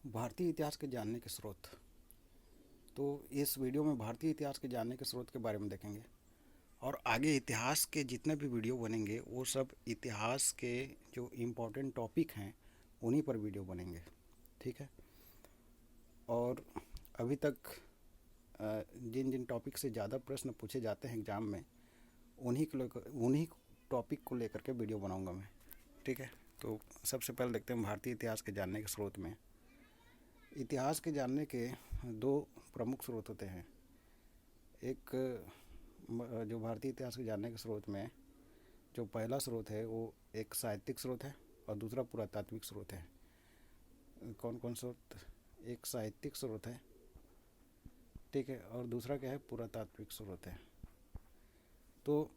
भारतीय इतिहास के जानने के स्रोत। तो इस वीडियो में भारतीय इतिहास के जानने के स्रोत के बारे में देखेंगे और आगे इतिहास के जितने भी वीडियो बनेंगे वो सब इतिहास के जो इम्पोर्टेंट टॉपिक हैं उन्हीं पर वीडियो बनेंगे। ठीक है। और अभी तक जिन जिन टॉपिक से ज़्यादा प्रश्न पूछे जाते हैं एग्ज़ाम में उन्हीं टॉपिक को लेकर के वीडियो बनाऊंगा मैं। ठीक है। तो सबसे पहले देखते हैं भारतीय इतिहास के जानने के स्रोत में। इतिहास के जानने के दो प्रमुख स्रोत होते हैं। एक जो भारतीय इतिहास के जानने के स्रोत में जो पहला स्रोत है वो एक साहित्यिक स्रोत है और दूसरा पुरातात्विक स्रोत है। कौन कौन स्रोत? एक साहित्यिक स्रोत है, ठीक है, और दूसरा क्या है? पुरातात्विक स्रोत है। तो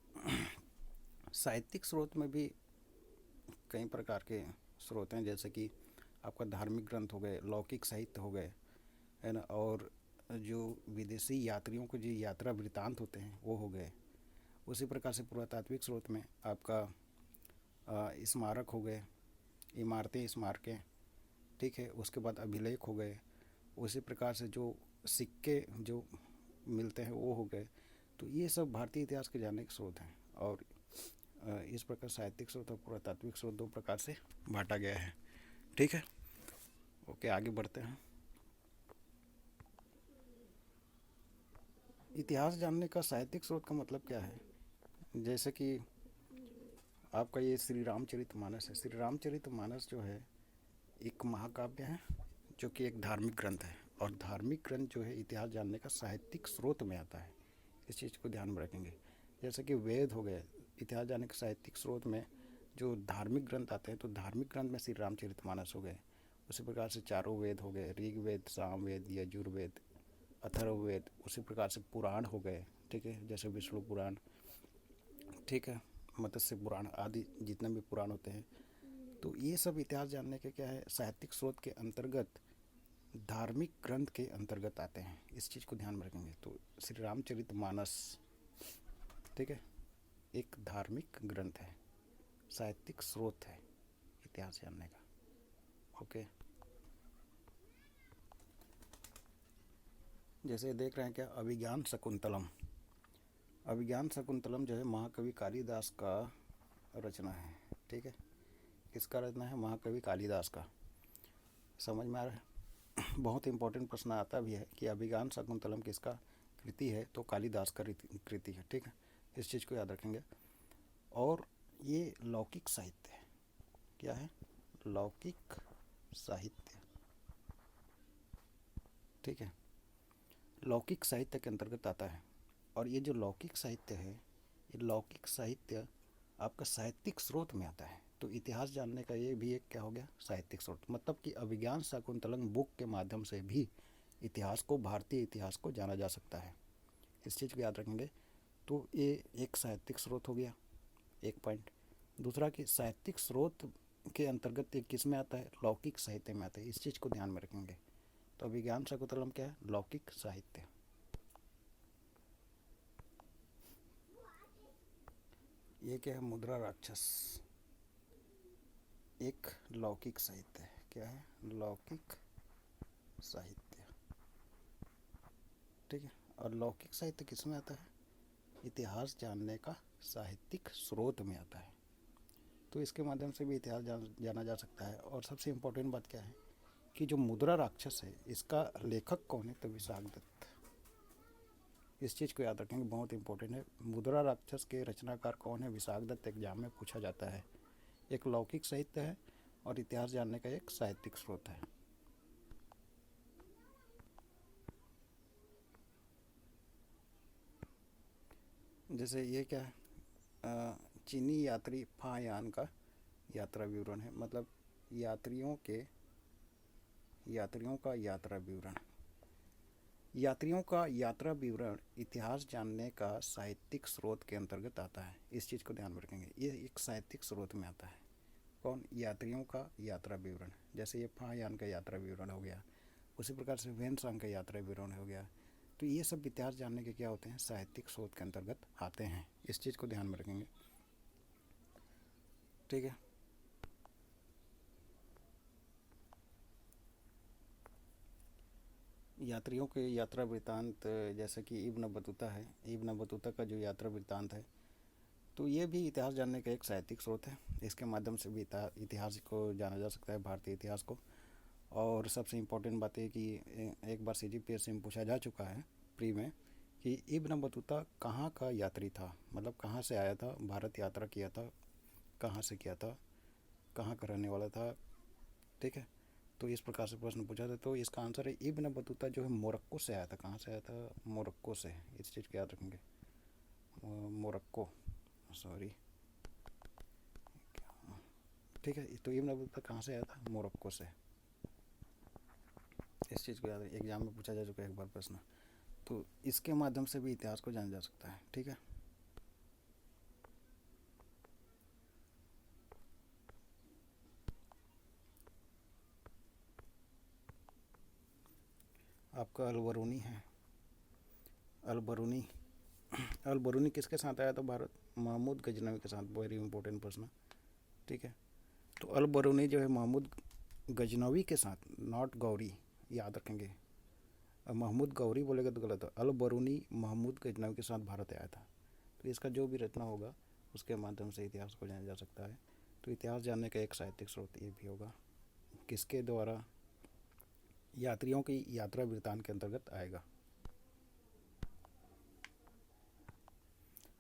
साहित्यिक स्रोत में भी कई प्रकार के स्रोत हैं, जैसे कि आपका धार्मिक ग्रंथ हो गए, लौकिक साहित्य हो गए, है ना, और जो विदेशी यात्रियों के जो यात्रा वृत्तांत होते हैं वो हो गए। उसी प्रकार से पुरातात्विक स्रोत में आपका स्मारक हो गए, इमारतें, स्मारकें, ठीक है, उसके बाद अभिलेख हो गए। उसी प्रकार से जो सिक्के जो मिलते हैं वो हो गए। तो ये सब भारतीय इतिहास के जानने के स्रोत हैं। और इस प्रकार साहित्यिक स्रोत और पुरातात्विक स्रोत दो प्रकार से बांटा गया है। ठीक है। ओके, आगे बढ़ते हैं। इतिहास जानने का साहित्यिक स्रोत का मतलब क्या है? जैसे कि आपका ये श्री रामचरितमानस है। श्री रामचरितमानस जो है एक महाकाव्य है जो कि एक धार्मिक ग्रंथ है, और धार्मिक ग्रंथ जो है इतिहास जानने का साहित्यिक स्रोत में आता है। इस चीज़ को ध्यान में रखेंगे। जैसे कि वेद हो गए, इतिहास जानने के साहित्यिक स्रोत में जो धार्मिक ग्रंथ आते हैं, तो धार्मिक ग्रंथ में श्री रामचरितमानस हो गए। उसी प्रकार से चारों वेद हो गए, ऋग्वेद, सामवेद, यजुर्वेद, अथर्ववेद। उसी प्रकार से पुराण हो गए, ठीक है, जैसे विष्णु पुराण, ठीक है, मत्स्य पुराण आदि जितने भी पुराण होते हैं। तो ये सब इतिहास जानने के क्या है, साहित्यिक स्रोत के अंतर्गत, धार्मिक ग्रंथ के अंतर्गत आते हैं। इस चीज़ को ध्यान में रखेंगे। तो श्री रामचरितमानस, ठीक है, एक धार्मिक ग्रंथ है, साहित्यिक स्रोत है इतिहास जानने का। ओके। जैसे देख रहे हैं क्या, अभिज्ञान शकुंतलम। अभिज्ञान शकुंतलम जो है महाकवि कालिदास का रचना है। ठीक है। किसका रचना है? महाकवि कालिदास का। समझ में आ रहा है? बहुत इंपॉर्टेंट प्रश्न आता भी है कि अभिज्ञान शकुंतलम किसका कृति है, तो कालिदास का कृति है। ठीक है, इस चीज़ को याद रखेंगे। और ये लौकिक साहित्य है। क्या है? लौकिक साहित्य। ठीक है, लौकिक साहित्य के अंतर्गत आता है। और ये जो लौकिक साहित्य है, ये लौकिक साहित्य आपका साहित्यिक स्रोत में आता है। तो इतिहास जानने का ये भी एक क्या हो गया, साहित्यिक स्रोत। मतलब कि अभिज्ञान शाकुंतलम बुक के माध्यम से भी इतिहास को, भारतीय इतिहास को जाना जा सकता है। इस चीज़ को याद रखेंगे। तो ये एक साहित्यिक स्रोत हो गया, एक पॉइंट। दूसरा कि साहित्यिक स्रोत के अंतर्गत ये किस में आता है? लौकिक साहित्य में आता है। इस चीज़ को ध्यान में रखेंगे। तो अभिज्ञान शाकुंतलम क्या है? लौकिक साहित्य। ये क्या है? मुद्रा राक्षस, एक लौकिक साहित्य है। क्या है? लौकिक साहित्य। ठीक है। और लौकिक साहित्य किस में आता है? इतिहास जानने का साहित्यिक स्रोत में आता है। तो इसके माध्यम से भी इतिहास जाना जा सकता है। और सबसे इम्पोर्टेंट बात क्या है कि जो मुद्रा राक्षस है इसका लेखक कौन है? तो विशाख दत्त। इस चीज़ को याद रखेंगे, बहुत इंपॉर्टेंट है। मुद्रा राक्षस के रचनाकार कौन है? विशाख दत्त। एग्जाम में पूछा जाता है। एक लौकिक साहित्य है और इतिहास जानने का एक साहित्यिक स्रोत है। जैसे ये क्या है, चीनी यात्री फायान का यात्रा विवरण है। मतलब यात्रियों का यात्रा विवरण। यात्रियों का यात्रा विवरण इतिहास जानने का साहित्यिक स्रोत के अंतर्गत आता है। इस चीज़ को ध्यान में रखेंगे। ये एक साहित्यिक स्रोत में आता है। कौन? यात्रियों का यात्रा विवरण। जैसे ये फायान का यात्रा विवरण हो गया, उसी प्रकार से वेनसांग का यात्रा विवरण हो गया। तो ये सब इतिहास जानने के क्या होते हैं? साहित्यिक स्रोत के अंतर्गत आते हैं। इस चीज़ को ध्यान में रखेंगे। ठीक है। यात्रियों के यात्रा वृत्तांत, जैसे कि इब्न बतूता है, इब्न बतूता का जो यात्रा वृत्तांत है, तो ये भी इतिहास जानने का एक साहित्यिक स्रोत है। इसके माध्यम से भी इतिहास को जाना जा सकता है, भारतीय इतिहास को। और सबसे इम्पोर्टेंट बात है कि एक बार CGPS से पूछा जा चुका है प्री में कि इब्न बतूता कहाँ का यात्री था, मतलब कहाँ से आया था, भारत यात्रा किया था, कहाँ से किया था, कहाँ का रहने वाला था। ठीक है, तो इस प्रकार से प्रश्न पूछा था, तो इसका आंसर है इब्न बतूता जो है मोरक्को से आया था। कहाँ से आया था? मोरक्को से। इस चीज़ को याद रखेंगे, मोरक्को, सॉरी। ठीक है, तो इब्न बतूता कहाँ से आया था? मोरक्को से। इस चीज़ को याद है, एग्जाम में पूछा जा चुका है एक बार प्रश्न। तो इसके माध्यम से भी इतिहास को जाना जा सकता है। ठीक है, आपका अलबरूनी है। अलबरूनी, अलबरूनी किसके साथ आया था भारत? महमूद गजनवी के साथ। वेरी इंपॉर्टेंट प्रश्न। ठीक है, तो अलबरूनी जो है महमूद गजनवी के साथ, नॉट गौरी, याद रखेंगे। अब महमूद गौरी बोलेगा तो गलत है। अलबरूनी महमूद गजनवी के साथ भारत आया था। तो इसका जो भी रचना होगा उसके माध्यम से इतिहास को जाना जा सकता है। तो इतिहास जानने का एक साहित्यिक स्रोत ये भी होगा, किसके द्वारा? यात्रियों की यात्रा वृत्तांत के अंतर्गत आएगा।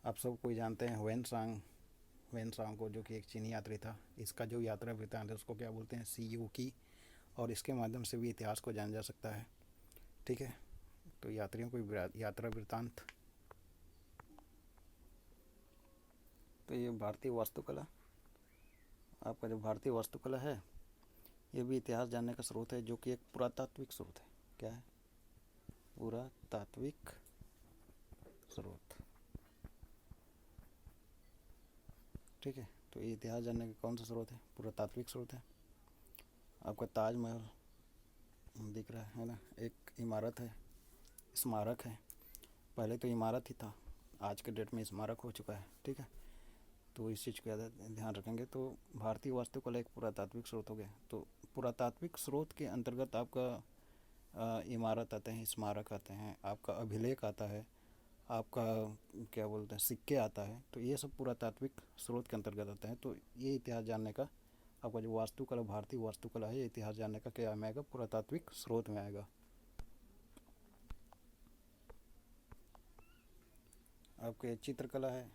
आप सब कोई जानते हैं वेन सांग को, जो कि एक चीनी यात्री था। इसका जो यात्रा वृत्तांत है उसको क्या बोलते हैं? CU की। और इसके माध्यम से भी इतिहास को जाना जा सकता है। ठीक है, तो यात्रियों को यात्रा वृत्तांत। तो ये भारतीय वास्तुकला, आपका जो भारतीय वास्तुकला है, ये भी इतिहास जानने का स्रोत है, जो कि एक पुरातात्विक स्रोत है। क्या है? पुरातात्विक स्रोत। ठीक है, तो ये इतिहास जानने का कौन सा स्रोत है? पुरातात्विक स्रोत है। आपका ताजमहल दिख रहा है ना, एक इमारत है, स्मारक है। पहले तो इमारत ही था, आज के डेट में स्मारक हो चुका है। ठीक है, तो इस चीज़ को ध्यान रखेंगे। तो भारतीय वास्तुकला एक पुरातात्विक स्रोत हो गया। तो पुरातात्विक स्रोत के अंतर्गत आपका इमारत आते हैं, स्मारक आते हैं, आपका अभिलेख आता है, आपका क्या बोलते हैं, सिक्के आता है। तो ये सब पुरातात्विक स्रोत के अंतर्गत आते हैं। तो ये इतिहास जानने का, आपका जो वास्तुकला, भारतीय वास्तुकला है, ये इतिहास जानने का क्या में आएगा? पुरातात्विक स्रोत में आएगा। आपके चित्रकला है,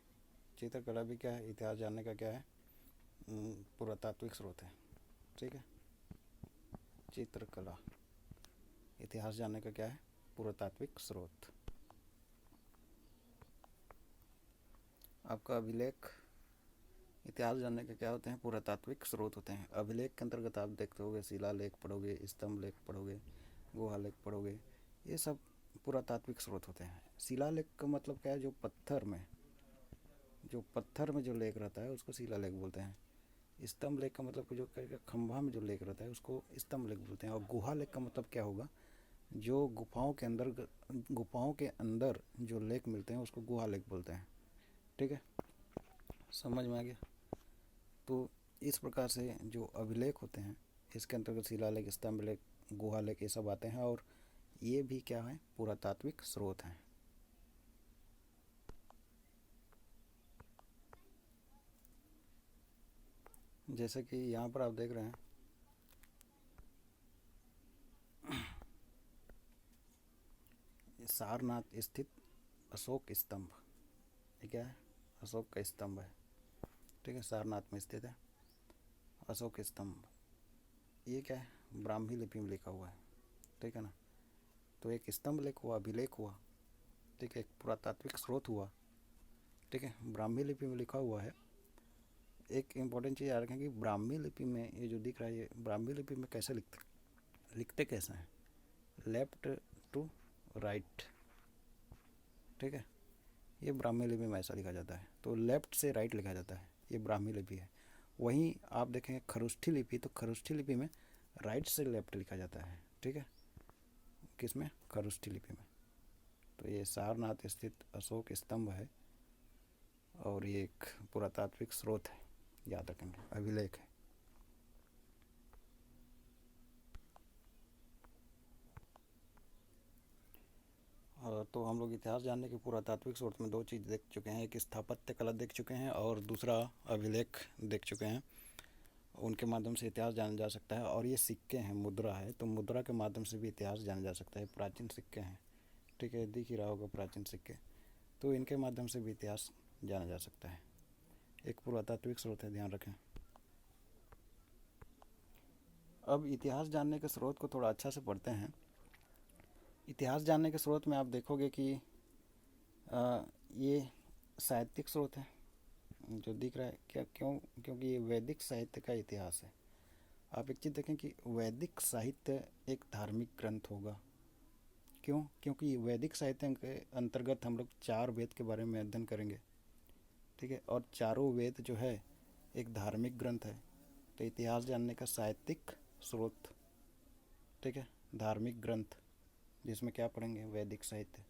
चित्रकला भी क्या है? इतिहास जानने का क्या है? पुरातात्विक स्रोत है। ठीक है, चित्रकला इतिहास जानने का क्या है? पुरातात्विक स्रोत। आपका अभिलेख, इतिहास जानने के क्या होते हैं? पुरातात्विक स्रोत होते हैं। अभिलेख के अंतर्गत आप देखते होगे, शिलालेख पढ़ोगे, स्तंभ लेख पढ़ोगे, गुहा लेख पढ़ोगे, ये सब पुरातात्विक स्रोत होते हैं। शिलालेख का मतलब क्या है? जो पत्थर में जो लेख रहता है उसको शिलालेख बोलते हैं। स्तंभ लेख का मतलब जो खंभा में जो लेख रहता है उसको स्तंभ लेख बोलते हैं। और गुहा लेख का मतलब क्या होगा? जो गुफाओं के अंदर जो लेख मिलते हैं उसको गुहा लेख बोलते हैं। ठीक है, समझ में आ गया? तो इस प्रकार से जो अभिलेख होते हैं, इसके अंतर्गत शिलालेख, स्तंभ लेख, गुहा लेख, ये सब आते हैं। और ये भी क्या है? पुरातात्विक स्रोत हैं। जैसे कि यहाँ पर आप देख रहे हैं, सारनाथ स्थित अशोक स्तंभ, ये क्या है? अशोक का स्तंभ है। ठीक है, सारनाथ में स्थित है अशोक स्तंभ। ये क्या है? ब्राह्मी लिपि में लिखा हुआ है। ठीक है ना, तो एक स्तंभ लेख हुआ, अभिलेख हुआ। ठीक है, एक पुरातात्विक स्रोत हुआ। ठीक है, ब्राह्मी लिपि में लिखा हुआ है। एक इम्पॉर्टेंट चीज़ याद रखें कि ब्राह्मी लिपि में ये जो दिख रहा है, ये ब्राह्मी लिपि में कैसे लिखते कैसे हैं? Left to right. ठीक है, ये ब्राह्मी लिपि में ऐसा लिखा जाता है। तो लेफ्ट से राइट लिखा जाता है, ये ब्राह्मी लिपि है। वहीं आप देखेंगे खरुष्ठी लिपि, तो खरुष्ठी लिपि में राइट से लेफ्ट लिखा जाता है। ठीक है, किसमें? खरुष्ठी लिपि में। तो ये सारनाथ स्थित अशोक स्तंभ है और ये एक पुरातात्विक स्रोत है, याद रखेंगे, अभिलेख है। तो हम लोग इतिहास जानने के पुरातात्विक स्रोत में दो चीज़ देख चुके हैं, एक स्थापत्य कला देख चुके हैं और दूसरा अभिलेख देख चुके हैं। उनके माध्यम से इतिहास जाना जा सकता है। और ये सिक्के हैं, मुद्रा है, तो मुद्रा के माध्यम से भी इतिहास जाना जा सकता है। प्राचीन सिक्के हैं, ठीक है, दिख ही रहा होगा प्राचीन सिक्के, तो इनके माध्यम से भी इतिहास जाना जा सकता है। एक पुरातात्विक स्रोत है, ध्यान रखें। अब इतिहास जानने के स्रोत को थोड़ा अच्छा से पढ़ते हैं। इतिहास जानने के स्रोत में आप देखोगे कि ये साहित्यिक स्रोत है जो दिख रहा है, क्या क्यों? क्योंकि ये वैदिक साहित्य का इतिहास है। आप एक चीज़ देखें कि वैदिक साहित्य एक धार्मिक ग्रंथ होगा। क्यों? क्योंकि वैदिक साहित्य के अंतर्गत हम लोग 4 वेद के बारे में अध्ययन करेंगे, ठीक है, और चारों वेद जो है एक धार्मिक ग्रंथ है। तो इतिहास जानने का साहित्यिक स्रोत, ठीक है, धार्मिक ग्रंथ, जिसमें क्या पढ़ेंगे? वैदिक साहित्य।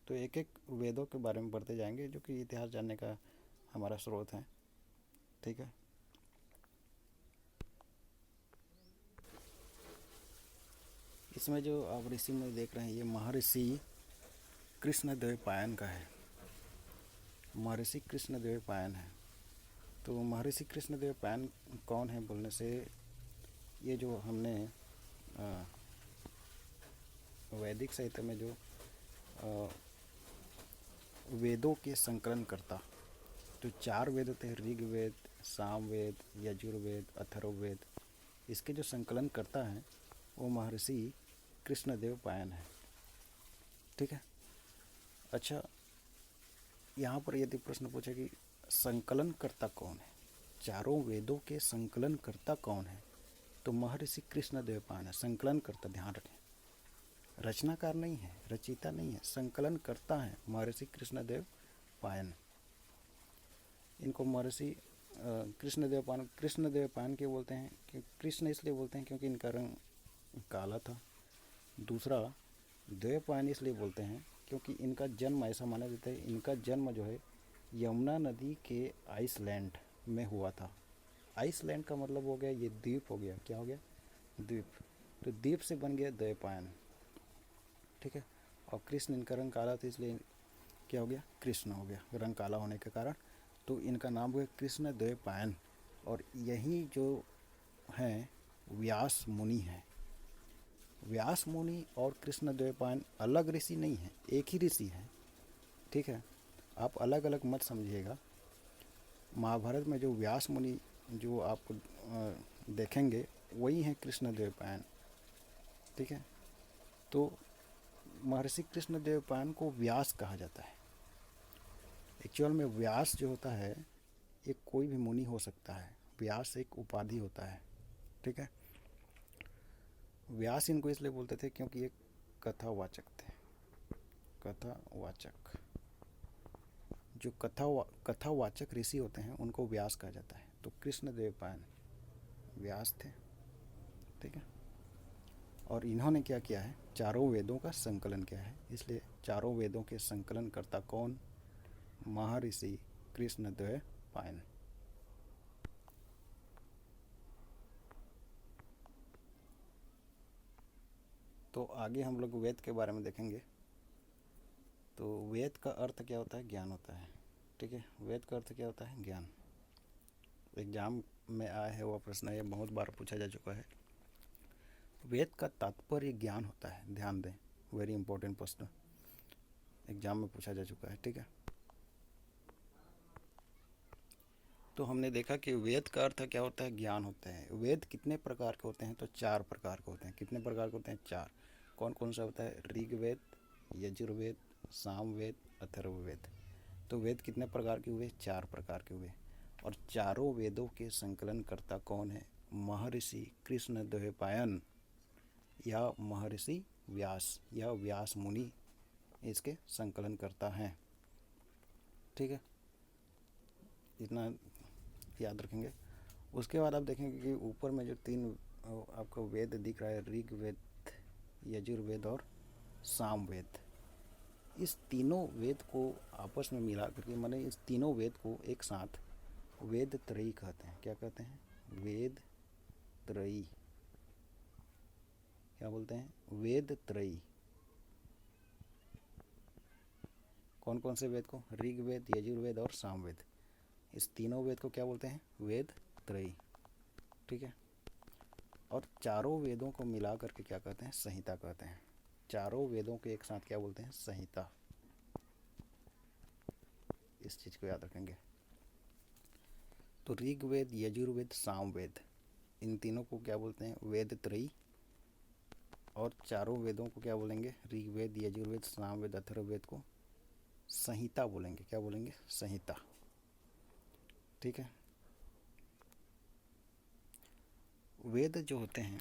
तो एक एक वेदों के बारे में पढ़ते जाएंगे जो कि इतिहास जानने का हमारा स्रोत है, ठीक है। इसमें जो आप ऋषि में देख रहे हैं ये महर्षि कृष्णद्वैपायन का है। महर्षि कृष्णद्वैपायन है। तो महर्षि कृष्णद्वैपायन कौन है बोलने से, ये जो हमने वैदिक साहित्य में जो वेदों के संकलन करता, जो 4 वेद होते हैं, ऋग्वेद, सामवेद, यजुर्वेद, अथर्ववेद, इसके जो संकलन करता है वो महर्षि कृष्णद्वैपायन है, ठीक है। अच्छा, यहाँ पर यदि प्रश्न पूछे कि संकलन करता कौन है, चारों वेदों के संकलन करता कौन है, तो महर्षि कृष्णद्वैपायन है संकलन करता। ध्यान रखें, रचनाकार नहीं है, रचयिता नहीं है, संकलन करता है महर्षि कृष्णद्वैपायन। इनको महर्षि कृष्णद्वैपायन क्यों बोलते हैं? कि कृष्ण इसलिए बोलते हैं क्योंकि इनका रंग काला था। दूसरा, द्वैपायन इसलिए बोलते हैं क्योंकि इनका जन्म, ऐसा माना जाता है, इनका जन्म जो है यमुना नदी के आइसलैंड में हुआ था। आइसलैंड का मतलब हो गया ये द्वीप हो गया, क्या हो गया? द्वीप। तो द्वीप से बन गया द्वैपायन, ठीक है। और कृष्ण, इनका रंग काला था इसलिए क्या हो गया? कृष्ण हो गया, रंग काला होने के कारण। तो इनका नाम हुआ कृष्णद्वैपायन। और यही जो हैं व्यास मुनि हैं। व्यास मुनि और कृष्णद्वैपायन अलग ऋषि नहीं है, एक ही ऋषि है, ठीक है। आप अलग अलग मत समझिएगा। महाभारत में जो व्यास मुनि जो आपको देखेंगे वही हैं कृष्णद्वैपायन, ठीक है। तो महर्षि कृष्णद्वैपायन को व्यास कहा जाता है। एक्चुअल में व्यास जो होता है ये कोई भी मुनि हो सकता है, व्यास एक उपाधि होता है, ठीक है। व्यास इनको इसलिए बोलते थे क्योंकि ये कथावाचक थे। कथावाचक, जो कथावाचक ऋषि होते हैं उनको व्यास कहा जाता है। तो कृष्णद्वैपायन व्यास थे, ठीक है। और इन्होंने क्या किया है? चारों वेदों का संकलन किया है। इसलिए चारों वेदों के संकलन करता कौन? महर्षि कृष्णद्वैपायन। तो आगे हम लोग वेद के बारे में देखेंगे। तो वेद का अर्थ क्या होता है? ज्ञान होता है, ठीक है। वेद का अर्थ क्या होता है? ज्ञान। एग्जाम में आया है वह प्रश्न, ये बहुत बार पूछा जा चुका है। वेद का तात्पर्य ज्ञान होता है, ध्यान दें, वेरी इंपॉर्टेंट प्रश्न, एग्जाम में पूछा जा चुका है, ठीक है। तो हमने देखा कि वेद का अर्थ क्या होता है? ज्ञान होता है। वेद कितने प्रकार के होते हैं? तो 4 प्रकार के होते हैं। कितने प्रकार के होते हैं? 4। कौन कौन सा होता है? ऋग्वेद, यजुर्वेद, सामवेद, अथर्ववेद। तो वेद कितने प्रकार के हुए? 4 प्रकार के हुए। और चारों वेदों के संकलन करता कौन है? महर्षि कृष्णद्वैपायन या महर्षि व्यास या व्यास मुनि इसके संकलन करता है, ठीक है। इतना याद रखेंगे। उसके बाद आप देखेंगे कि ऊपर में जो 3 आपको वेद दिख रहा है, ऋग्वेद, यजुर्वेद और सामवेद, इस तीनों वेद को आपस में मिला करके, माने इस तीनों वेद को एक साथ वेद त्रयी कहते हैं। क्या कहते हैं? वेद त्रयी। क्या बोलते हैं? वेद त्रयी। कौन कौन से वेद को? ऋग्वेद, यजुर्वेद और सामवेद। इस तीनों वेद को क्या बोलते हैं? वेद त्रयी। ठीक है। और चारों वेदों को मिला करके क्या कहते हैं? संहिता कहते हैं। चारों वेदों के एक साथ क्या बोलते हैं? संहिता। इस चीज़ को याद रखेंगे। तो ऋग्वेद, यजुर्वेद, सामवेद, इन तीनों को क्या बोलते हैं? वेद त्रयी। और चारों वेदों को क्या बोलेंगे? ऋग्वेद, यजुर्वेद, सामवेद, अथर्ववेद को संहिता बोलेंगे। क्या बोलेंगे? संहिता। ठीक है। वेद जो होते हैं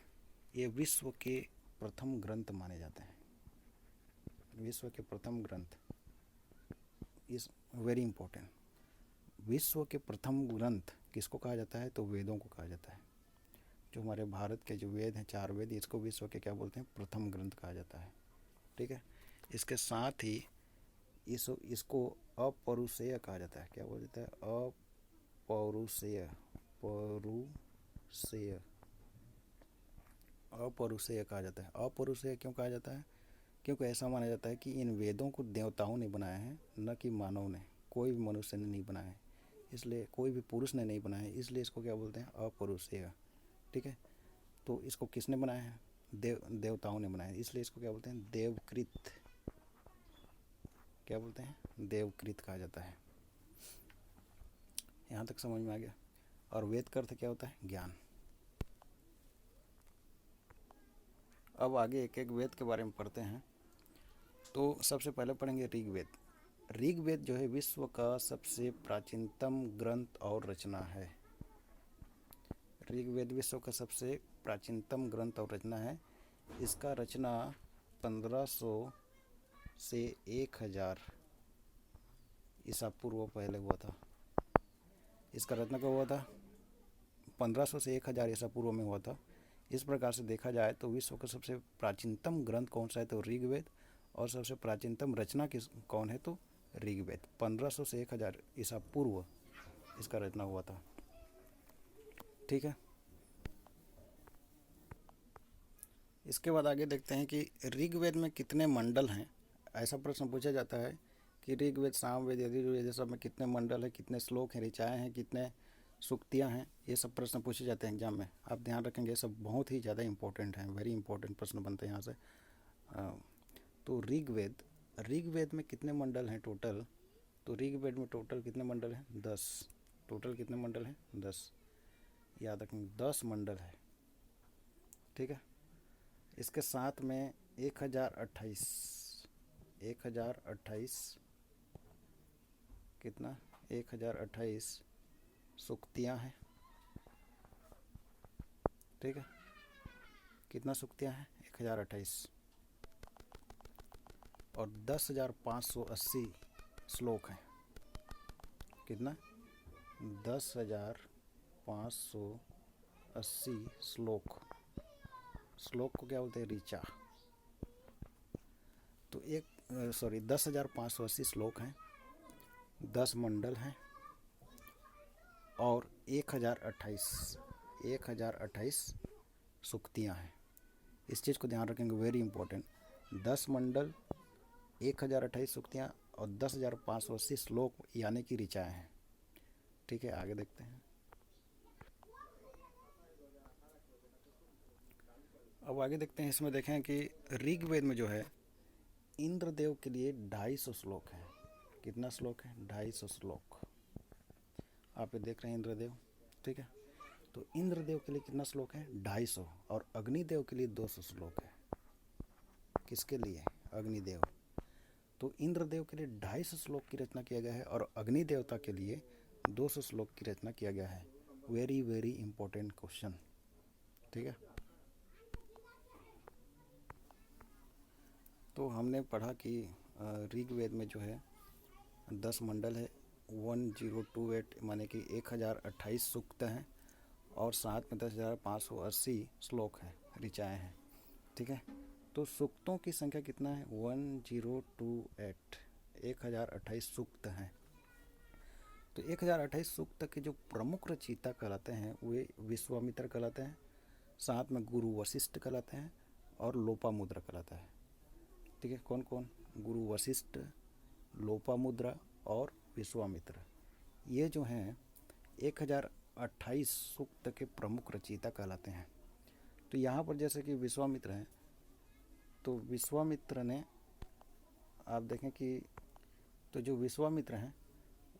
ये विश्व के प्रथम ग्रंथ माने जाते हैं। विश्व के प्रथम ग्रंथ इज वेरी इंपॉर्टेंट। विश्व के प्रथम ग्रंथ किसको कहा जाता है? तो वेदों को कहा जाता है। जो हमारे भारत के जो वेद हैं, 4 वेद, इसको विश्व के क्या बोलते हैं? प्रथम ग्रंथ कहा जाता है। ठीक है। इसके साथ ही इसको अपौरुषेय कहा जाता है। क्या बोल जाता है? अपौरुषेय। पौरुषेय, अपौरुषेय कहा जाता है। अपौरुषेय क्यों कहा जाता है? क्योंकि ऐसा माना जाता है कि इन वेदों को देवताओं ने बनाया है, न कि मानव ने। कोई भी मनुष्य ने नहीं बनाया है, इसलिए कोई भी पुरुष ने नहीं बनाया है, इसलिए इसको क्या बोलते हैं? अपौरुषेय। ठीक है। तो इसको किसने बनाया है? देवताओं ने बनाया है, इसलिए इसको क्या बोलते हैं? देवकृत। क्या बोलते हैं? देवकृत कहा जाता है। यहाँ तक समझ में आ गया। और वेद का अर्थ क्या होता है? ज्ञान। अब आगे एक एक वेद के बारे में पढ़ते हैं। तो सबसे पहले पढ़ेंगे ऋग्वेद। ऋग्वेद जो है विश्व का सबसे प्राचीनतम ग्रंथ और रचना है। ऋग्वेद विश्व का सबसे प्राचीनतम ग्रंथ और रचना है। इसका रचना 1500 से 1000 ईसा पूर्व पहले हुआ था। इसका रचना कब हुआ था? 1500 से 1000 ईसा पूर्व में हुआ था। इस प्रकार से देखा जाए तो विश्व का सबसे प्राचीनतम ग्रंथ कौन सा है? तो ऋग्वेद। और सबसे प्राचीनतम रचना कौन है? तो ऋग्वेद। 1500 से 1000 ईसा पूर्व इसका रचना हुआ था। ठीक है। इसके बाद आगे देखते हैं कि ऋग्वेद में कितने मंडल हैं। ऐसा प्रश्न पूछा जाता है कि ऋग्वेद, सामवेद, यजुर्वेद सब में कितने मंडल हैं, कितने श्लोक हैं, ऋचाएँ हैं, कितने सूक्तियाँ हैं। ये सब प्रश्न पूछे जाते हैं एग्जाम में। आप ध्यान रखेंगे, ये सब बहुत ही ज़्यादा इंपॉर्टेंट हैं। वेरी इंपॉर्टेंट प्रश्न बनते हैं यहाँ से। तो ऋग्वेद में कितने मंडल हैं टोटल? तो ऋग्वेद में टोटल कितने मंडल हैं? 10। टोटल कितने मंडल हैं? 10। याद रखेंगे, 10 मंडल है। ठीक है। इसके साथ में 1028 कितना? 1028 सूक्तियाँ हैं। ठीक है। कितना सूक्तियाँ हैं? 1028। और 10,580 श्लोक हैं। कितना? 10,580 श्लोक। श्लोक को क्या बोलते हैं? ऋचा। तो 10,580 श्लोक हैं, 10 मंडल हैं और 1028 सूक्तियाँ हैं। इस चीज़ को ध्यान रखेंगे, वेरी इंपॉर्टेंट। 10 मंडल, 1028 सूक्तियाँ और 10,580 श्लोक यानी कि ऋचाएँ हैं। ठीक है। आगे देखते हैं। अब आगे देखते हैं। इसमें देखें कि ऋग्वेद में जो है इंद्रदेव के लिए 250 श्लोक हैं। कितना श्लोक है? 250 श्लोक। आप ये देख रहे हैं इंद्रदेव। ठीक है। तो इंद्रदेव के लिए कितना श्लोक है? 250। और अग्निदेव के लिए 200 श्लोक है। किसके लिए? अग्निदेव। तो इंद्रदेव के लिए 250 श्लोक की रचना किया गया है और अग्नि देवता के लिए 200 श्लोक की रचना किया गया है। Very very important question. ठीक है। तो हमने पढ़ा कि ऋग्वेद में जो है 10 मंडल है, 1028 माने कि 1028 सूक्त हैं और साथ में 10,580 श्लोक हैं, ऋचाएँ हैं। ठीक है। तो सूक्तों की संख्या कितना है? 1028, 1028 सूक्त हैं। तो 1028 सूक्त के जो प्रमुख रचयिता कहलाते हैं वे विश्वामित्र कहलाते हैं, साथ में गुरु वशिष्ठ कहलाते हैं और लोपामुद्रा कहलाता है। ठीक है। कौन कौन? गुरु वशिष्ठ, लोपामुद्रा और विश्वामित्र, ये जो हैं 1028 सूक्त के प्रमुख रचयिता कहलाते हैं। तो यहाँ पर जैसे कि विश्वामित्र हैं, तो विश्वामित्र ने, आप देखें कि तो जो विश्वामित्र हैं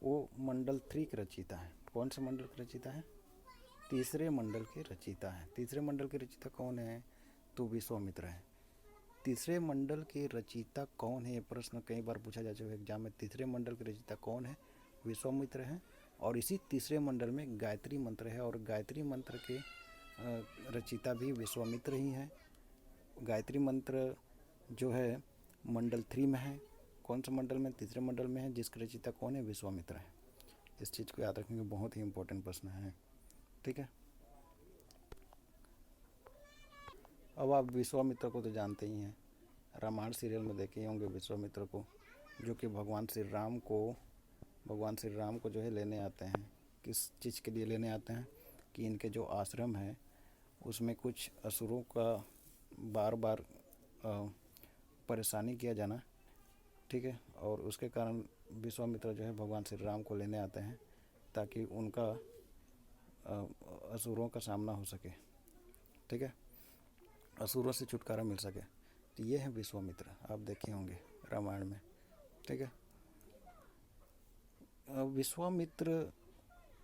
वो मंडल 3 के रचयिता हैं। कौन से मंडल के रचयिता हैं? तीसरे मंडल के रचयिता हैं। तीसरे मंडल के रचयिता कौन है? तो विश्वामित्र हैं। तीसरे मंडल के रचयिता कौन है, ये प्रश्न कई बार पूछा जा चुका है एग्जाम में। तीसरे मंडल के रचयिता कौन है? विश्वामित्र हैं। और इसी तीसरे मंडल में गायत्री मंत्र है, और गायत्री मंत्र के रचयिता भी विश्वामित्र ही हैं। गायत्री मंत्र जो है मंडल 3 में है। कौन से मंडल में? तीसरे मंडल में है, जिसके रचयिता कौन है? विश्वामित्र है। इस चीज़ को याद रखेंगे, बहुत ही इंपॉर्टेंट प्रश्न है। ठीक है, अब आप विश्वामित्र को तो जानते ही हैं, रामायण सीरियल में देखे ही होंगे विश्वामित्र को, जो कि भगवान श्री राम को जो है लेने आते हैं। किस चीज़ के लिए लेने आते हैं? कि इनके जो आश्रम है उसमें कुछ असुरों का बार बार परेशानी किया जाना, ठीक है, और उसके कारण विश्वामित्र जो है भगवान श्री राम को लेने आते हैं ताकि उनका असुरों का सामना हो सके, ठीक है, असुरों से छुटकारा मिल सके। तो ये है विश्वामित्र, आप देखे होंगे रामायण में, ठीक है। विश्वामित्र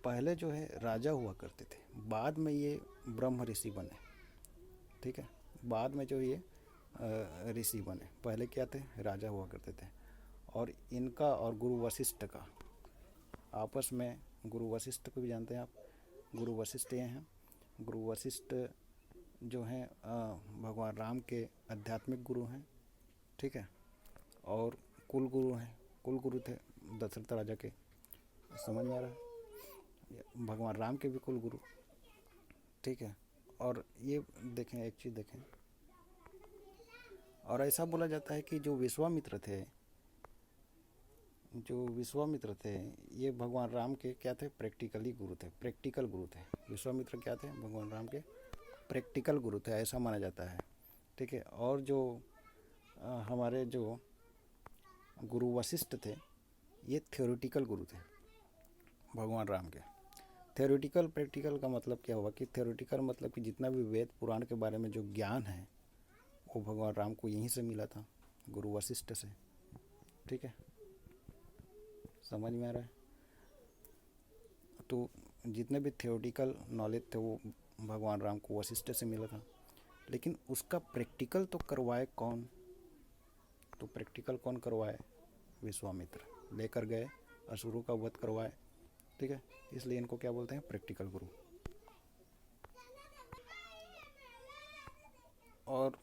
पहले जो है राजा हुआ करते थे, बाद में ये ब्रह्म ऋषि बने, ठीक है। बाद में जो ये ऋषि बने, पहले क्या थे? राजा हुआ करते थे। और इनका और गुरु वशिष्ठ का आपस में, गुरु वशिष्ठ को भी जानते हैं आप, गुरु वशिष्ठ ये हैं। गुरु वशिष्ठ जो हैं भगवान राम के आध्यात्मिक गुरु हैं, ठीक है, और कुल गुरु हैं। कुल गुरु थे दशरथ राजा के, समझ में आ रहा है? भगवान राम के भी कुल गुरु, ठीक है। और ये देखें, एक चीज़ देखें, और ऐसा बोला जाता है कि जो विश्वामित्र थे ये भगवान राम के क्या थे? प्रैक्टिकल गुरु थे। विश्वामित्र क्या थे? भगवान राम के प्रैक्टिकल गुरु थे, ऐसा माना जाता है, ठीक है। और जो हमारे जो गुरु वशिष्ठ थे ये थ्योरेटिकल गुरु थे भगवान राम के। थ्योरेटिकल प्रैक्टिकल का मतलब क्या हुआ? कि थ्योरेटिकल मतलब कि जितना भी वेद पुराण के बारे में जो ज्ञान है वो भगवान राम को यहीं से मिला था, गुरु वशिष्ठ से, ठीक है, समझ में आ रहा है? तो जितने भी थ्योरेटिकल नॉलेज थे वो भगवान राम को वशिष्ठ से मिला था, लेकिन उसका प्रैक्टिकल तो करवाए कौन? तो प्रैक्टिकल कौन करवाए? विश्वामित्र लेकर गए, असुरों का वध करवाए, ठीक है। इसलिए इनको क्या बोलते हैं? प्रैक्टिकल गुरु। और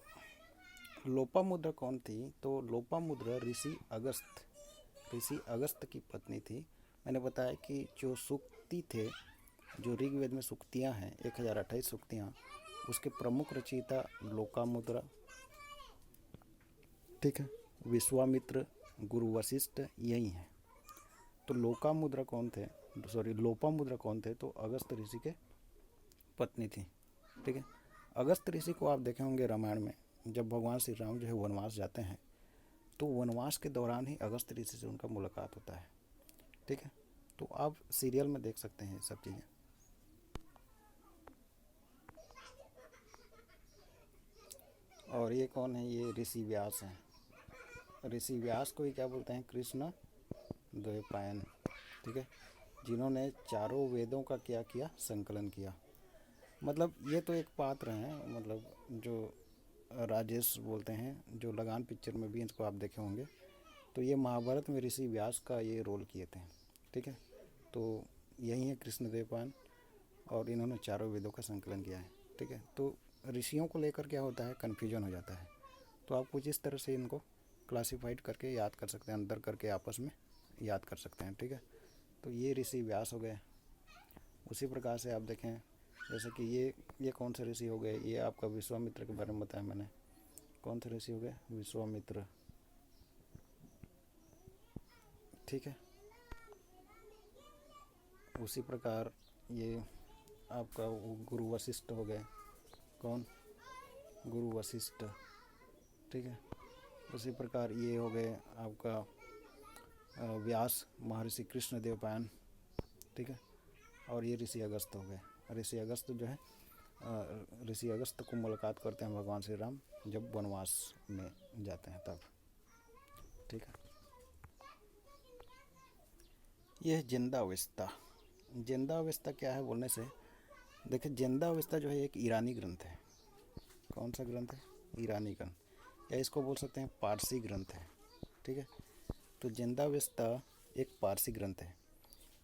लोपामुद्रा कौन थी? तो लोपामुद्रा ऋषि अगस्त की पत्नी थी। मैंने बताया कि जो सूक्ति थे, जो ऋग्वेद में सूक्तियाँ हैं 1028 सूक्तियाँ, उसके प्रमुख रचयिता लोपामुद्रा, ठीक है, विश्वामित्र, गुरु वशिष्ठ यही हैं। तो लोपामुद्रा कौन थे? तो अगस्त ऋषि के पत्नी थी, ठीक है। अगस्त ऋषि को आप देखे होंगे रामायण में, जब भगवान श्री राम जो है वनवास जाते हैं तो वनवास के दौरान ही अगस्त ऋषि से उनका मुलाकात होता है, ठीक है। तो आप सीरियल में देख सकते हैं सब चीज़ें। और ये कौन है? ये ऋषि व्यास हैं। ऋषि व्यास को ही क्या बोलते हैं? कृष्ण द्वैपायन, ठीक है, जिन्होंने चारों वेदों का क्या किया? संकलन किया। मतलब ये तो एक पात्र हैं, मतलब जो राजेश बोलते हैं, जो लगान पिक्चर में भी इनको आप देखे होंगे। तो ये महाभारत में ऋषि व्यास का ये रोल किए थे, ठीक है। तो यही है कृष्णद्वैपायन, और इन्होंने चारों वेदों का संकलन किया है, ठीक है। तो ऋषियों को लेकर क्या होता है? कन्फ्यूजन हो जाता है। तो आप कुछ इस तरह से इनको क्लासीफाइड करके याद कर सकते हैं, अंदर करके आपस में याद कर सकते हैं, ठीक है। तो ये ऋषि व्यास हो गए। उसी प्रकार से आप देखें, जैसे कि ये कौन से ऋषि हो गए? ये आपका विश्वामित्र के बारे में बताया मैंने। कौन से ऋषि हो गए? विश्वामित्र, ठीक है। उसी प्रकार ये आपका गुरु वशिष्ठ हो गए। कौन? गुरु वशिष्ठ, ठीक है। उसी प्रकार ये हो गए आपका व्यास, महर्षि कृष्ण देवपायन, ठीक है। और ये ऋषि अगस्त हो गए। ऋषि अगस्त जो है ऋषि अगस्त को मुलाकात करते हैं भगवान श्री राम जब वनवास में जाते हैं तब, ठीक है। यह है जिंदा अवस्था। जिंदा अवस्था क्या है बोलने से, देखिए जिंदा अवस्था जो है एक ईरानी ग्रंथ है। कौन सा ग्रंथ है? ईरानी ग्रंथ, या इसको बोल सकते हैं पारसी ग्रंथ है, ठीक है। तो जिंदा अवस्था एक पारसी ग्रंथ है।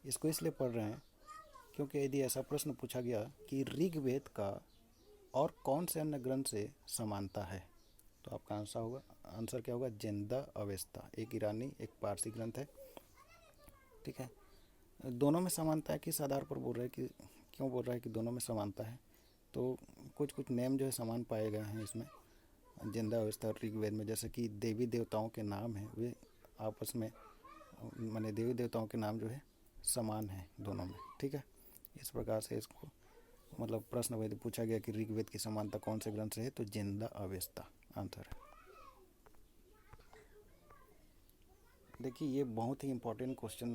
इसको इसलिए पढ़ रहे हैं क्योंकि यदि ऐसा प्रश्न पूछा गया कि ऋग्वेद का और कौन से अन्य ग्रंथ से समानता है, तो आपका आंसर क्या होगा? जिंदा अवस्था एक ईरानी एक पारसी ग्रंथ है, ठीक है। दोनों में समानता है किस आधार पर बोल रहे हैं कि क्यों बोल रहा है कि दोनों में समानता है? तो कुछ कुछ नेम जो है समान पाए गए हैं इसमें जिंदा अवस्था और ऋग्वेद में। जैसे कि देवी देवताओं के नाम हैं वे आपस में, माने देवी देवताओं के नाम जो है समान है दोनों में, ठीक है। इस प्रकार से इसको मतलब प्रश्न यदि पूछा गया कि ऋग्वेद की समानता कौन से ग्रंथ से है, तो जिंदा अवस्था आंसर है। देखिए ये बहुत ही इम्पोर्टेंट क्वेश्चन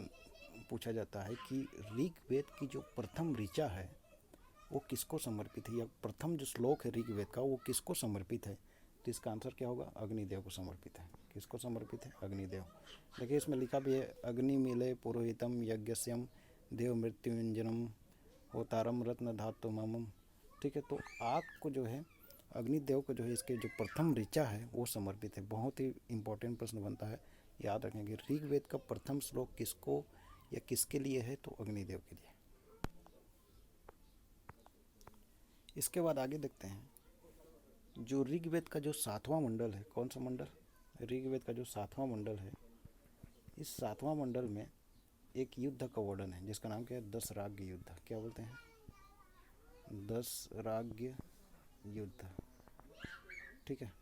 पूछा जाता है कि ऋग्वेद की जो प्रथम ऋचा है वो किसको समर्पित है, या प्रथम जो श्लोक है ऋग्वेद का वो किसको समर्पित है? तो इसका आंसर क्या होगा? अग्निदेव को समर्पित है। किसको समर्पित है? अग्निदेव। देखिए इसमें लिखा भी है, अग्नि मिले पुरोहितम यज्ञस्यम देव मृत्युंजनम होतारम रत्न धातु ममम, ठीक है। तो आग को जो है अग्निदेव को जो है इसके जो प्रथम ऋचा है वो समर्पित है। बहुत ही इंपॉर्टेंट प्रश्न बनता है, याद रखेंगे। ऋग्वेद का प्रथम श्लोक किसको या किसके लिए है? तो अग्निदेव के लिए। इसके बाद आगे देखते हैं जो ऋग्वेद का जो 7वां मंडल है। कौन सा मंडल? ऋग्वेद का जो 7वां मंडल है, इस 7वां मंडल में एक युद्ध का वर्णन है जिसका नाम क्या है? 10 राग युद्ध। क्या बोलते हैं? 10 राग युद्ध, ठीक है।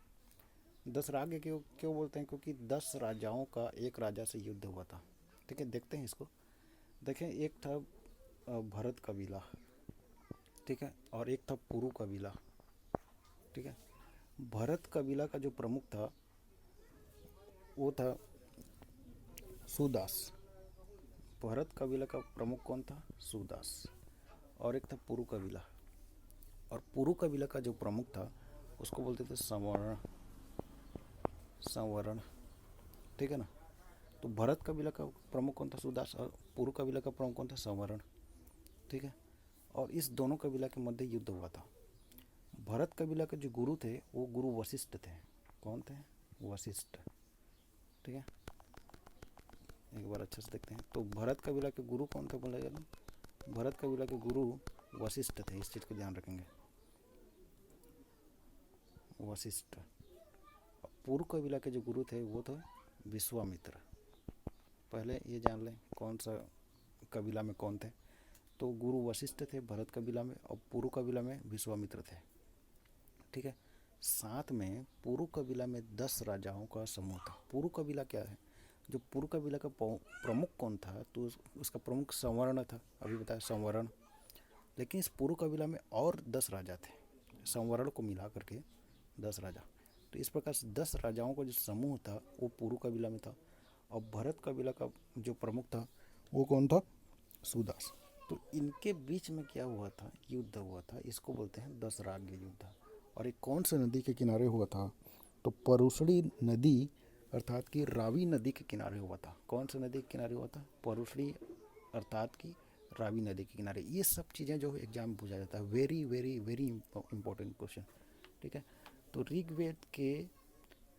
10 राग क्यों क्यों बोलते हैं? क्योंकि 10 राजाओं का एक राजा से युद्ध हुआ था, ठीक है। देखते हैं इसको। देखें, एक था भरत कबीला, ठीक है, और एक था पुरु कबीला, ठीक है। भरत कबीला का जो प्रमुख था वो था सुदास। भरत कबीला का प्रमुख कौन था? सुदास। और एक था पुरु कबीला, और पुरु कबीला का जो प्रमुख था उसको बोलते थे संवर्ण। संवरण, ठीक है ना। तो भरत कबीला का प्रमुख कौन था? सुदास। और पुरु कबीला का प्रमुख कौन था? संवरण, ठीक है। और इस दोनों कबीला के मध्य युद्ध हुआ था। भरत कबीला के जो गुरु थे वो गुरु वशिष्ठ थे। कौन थे? वशिष्ठ, ठीक है। एक बार अच्छे से देखते हैं। तो भरत कबीला के गुरु कौन थे बोला जाए? भरत कबीला के गुरु वशिष्ठ थे। इस चीज़ को ध्यान रखेंगे, वशिष्ठ। पूर्व कबीला के जो गुरु थे वो थे विश्वामित्र। पहले ये जान लें कौन सा कबीला में कौन थे। तो गुरु वशिष्ठ थे भरत कबीला में, और पूर्व कबीला में विश्वामित्र थे, ठीक है। साथ में पूर्व कबीला में 10 राजाओं का समूह था। पूर्व कबीला क्या है? जो पूर्व कबीला का प्रमुख कौन था? तो उसका प्रमुख संवर्ण था, अभी बताया संवर्ण। लेकिन इस पूर्व कबीला में और 10 राजा थे, संवर्ण को मिला करके 10 राजा। तो इस प्रकार से 10 राजाओं का जो समूह था वो पूर्व कबीला में था। और भरत कबीला का जो प्रमुख था वो कौन था? सुदास। तो इनके बीच में क्या हुआ था? युद्ध हुआ था। इसको बोलते हैं 10 राग युद्ध। और एक कौन से नदी के किनारे हुआ था? तो परुशड़ी नदी अर्थात की रावी नदी के किनारे हुआ था। कौन सी नदी के किनारे हुआ था? परुशड़ी अर्थात की रावी नदी के किनारे। ये सब चीज़ें जो एग्जाम में पूछा जाता है, very very very important question, ठीक है। तो ऋग्वेद के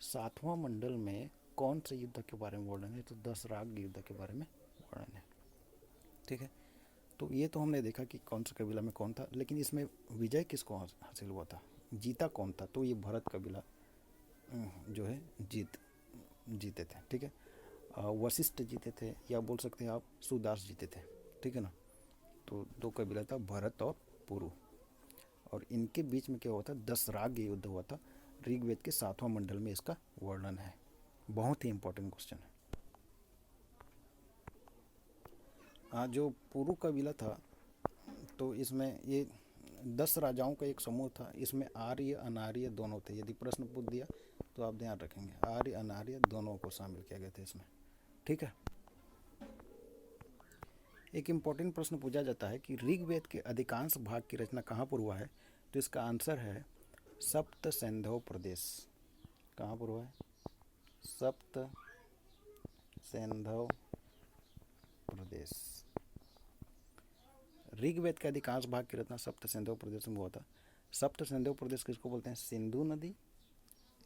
7वां मंडल में कौन से युद्ध के बारे में वर्णन है? तो 10 राग युद्ध के बारे में वर्णन है, ठीक है। तो ये तो हमने देखा कि कौन सा कबीला में कौन था, लेकिन इसमें विजय किसको हासिल हुआ था? जीता कौन था? तो ये भरत कबीला जो है जीते थे, ठीक है। वशिष्ठ जीते थे, या बोल सकते हैं आप सुदास जीते थे, ठीक है ना। तो 2 कबीला था, भरत और पुरु। और इनके बीच में क्या हुआ था? 10 राग युद्ध हुआ था। ऋग्वेद के 7वां मंडल में इसका वर्णन है। बहुत ही इंपॉर्टेंट क्वेश्चन है। जो पुरु कबीला था तो इसमें ये 10 राजाओं का एक समूह था। इसमें आर्य अनार्य दोनों थे। यदि प्रश्न पूछ दिया तो आप ध्यान रखेंगे, आर्य अनार्य दोनों को शामिल किया गया था इसमें, ठीक है। एक इम्पोर्टेंट प्रश्न पूछा जाता है कि ऋग्वेद के अधिकांश भाग की रचना कहाँ पर हुआ है, तो इसका आंसर है सप्त सिंधु प्रदेश। कहाँ पर हुआ है? सप्त सिंधु प्रदेश। ऋग्वेद के अधिकांश भाग की रचना सप्त सिंधु प्रदेश में हुआ था। सप्त सिंधु प्रदेश किसको बोलते हैं? सिंधु नदी,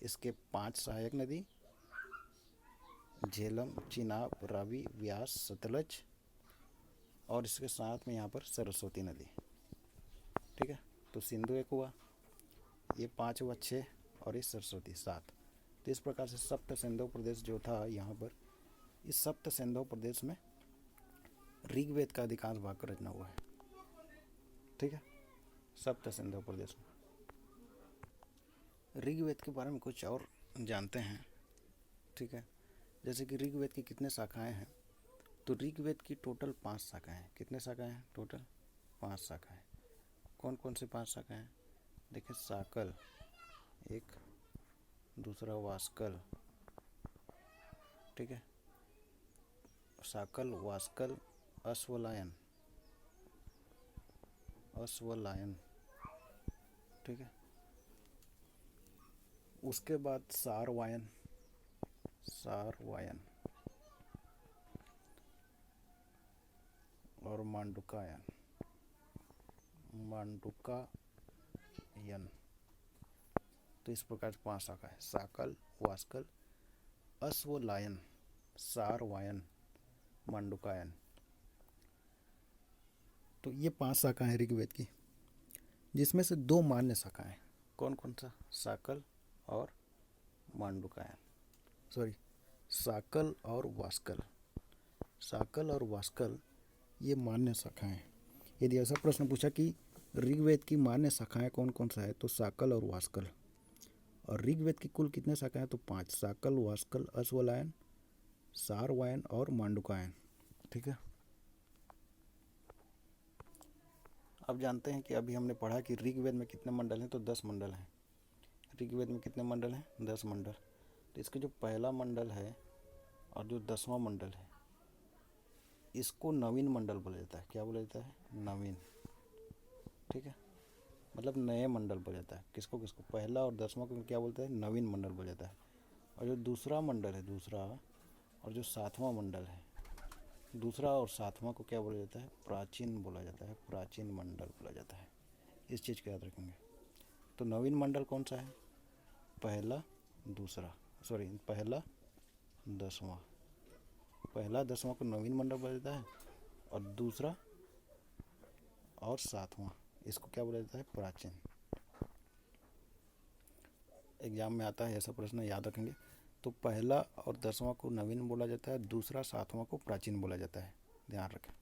इसके 5 सहायक नदी झेलम, चिनाब, रावी, व्यास, सतलज और इसके साथ में यहाँ पर सरस्वती नदी। ठीक है, तो सिंधु एक हुआ, ये 5 हुआ 6 और ये सरस्वती 7। तो इस प्रकार से सप्त सिंधु प्रदेश जो था यहाँ पर, इस सप्त सिंधु प्रदेश में ऋग्वेद का अधिकांश भाग का रचना हुआ है। ठीक है, सप्त सिंधु प्रदेश में। ऋग्वेद के बारे में कुछ और जानते हैं। ठीक है, जैसे कि ऋग्वेद की कितने शाखाएं हैं, तो ऋग्वेद की टोटल 5 शाखाएं हैं। कितने शाखाएं हैं? टोटल 5 शाखाएं। कौन कौन सी 5 शाखाएं हैं? देखिए, साकल एक, दूसरा वास्कल। ठीक है, साकल, वास्कल, अश्वलायन, ठीक है। उसके बाद सारवायन और मांडुकायन। तो इस प्रकार से 5 शाखा है: साकल, वास्कल, अश्वलायन, सारवायन, मांडुकायन। तो ये 5 शाखा है ऋग्वेद की, जिसमें से 2 मान्य शाखाएं। कौन कौन सा? साकल और मांडुकायन, साकल और वास्कल। साकल और वास्कल ये मान्य शाखाएं। यदि ऐसा प्रश्न पूछा कि ऋग्वेद की मान्य शाखाएं कौन कौन सा है, तो साकल और वास्कल। और ऋग्वेद की कुल कितने शाखाएं? तो 5: साकल, वास्कल, अश्वलायन, सारवायन और मांडुकायन। ठीक है, अब जानते हैं कि अभी हमने पढ़ा कि ऋग्वेद में कितने मंडल हैं, तो 10 मंडल हैं। ऋग्वेद में कितने मंडल हैं? 10 मंडल। तो इसके जो पहला मंडल है और जो 10वां मंडल है, इसको नवीन मंडल बोला जाता है। क्या बोला जाता है? नवीन। ठीक है, मतलब नए मंडल बोला जाता है। किसको किसको? पहला और 10वां को क्या बोलते हैं? नवीन मंडल बोला जाता है। और जो दूसरा मंडल है, दूसरा और जो 7वां मंडल है, दूसरा और 7वां को क्या बोला जाता है? प्राचीन बोला जाता है। प्राचीन मंडल बोला जाता है। इस चीज़ को याद रखेंगे। तो नवीन मंडल कौन सा है? पहला 10वां। पहला 10वां को नवीन मंडल बोला जाता है और दूसरा और 7वां, इसको क्या बोला जाता है? प्राचीन। एग्जाम में आता है ऐसा प्रश्न, याद रखेंगे। तो पहला और 10वां को नवीन बोला जाता है, दूसरा 7वां को प्राचीन बोला जाता है। ध्यान रखें।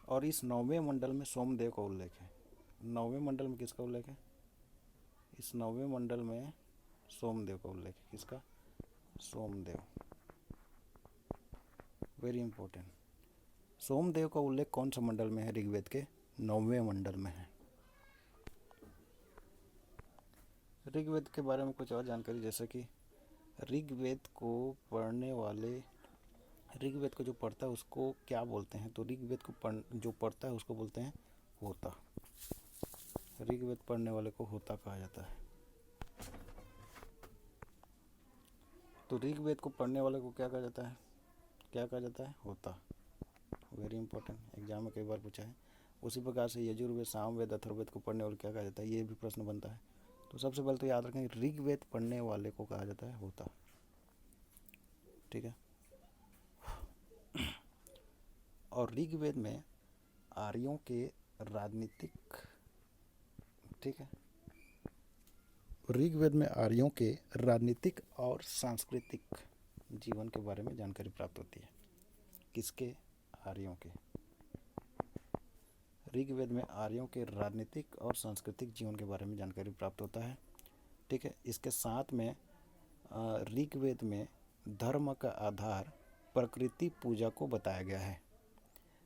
और इस 9वें मंडल में सोमदेव का उल्लेख है। 9वें मंडल में किसका उल्लेख है? इस 9वें मंडल में सोमदेव का उल्लेख है। किसका? सोमदेव। Very important. सोमदेव का उल्लेख कौन सा मंडल में है? ऋग्वेद के 9वें मंडल में है। ऋग्वेद के बारे में कुछ और जानकारी, जैसे कि ऋग्वेद को जो पढ़ता है उसको क्या बोलते हैं? तो ऋग्वेद को जो पढ़ता है उसको बोलते हैं होता। ऋग्वेद पढ़ने वाले को होता कहा जाता है। तो ऋग्वेद को पढ़ने वाले को क्या कहा जाता है? क्या कहा जाता है? होता। वेरी इंपॉर्टेंट, एग्जाम में कई बार पूछा है। उसी प्रकार से यजुर्वेद, सामवेद, अथर्ववेद को पढ़ने वाले क्या कहा जाता है? ये भी प्रश्न बनता है। तो सबसे पहले तो याद रखें, ऋग्वेद पढ़ने वाले को कहा जाता है होता। ठीक है, और ऋग्वेद में आर्यों के राजनीतिक, ठीक है, ऋग्वेद में आर्यों के राजनीतिक और सांस्कृतिक जीवन के बारे में जानकारी प्राप्त होती है। किसके? आर्यों के। ऋग्वेद में आर्यों के राजनीतिक और सांस्कृतिक जीवन के बारे में जानकारी प्राप्त होता है। ठीक है, इसके साथ में ऋग्वेद में धर्म का आधार प्रकृति पूजा को बताया गया है।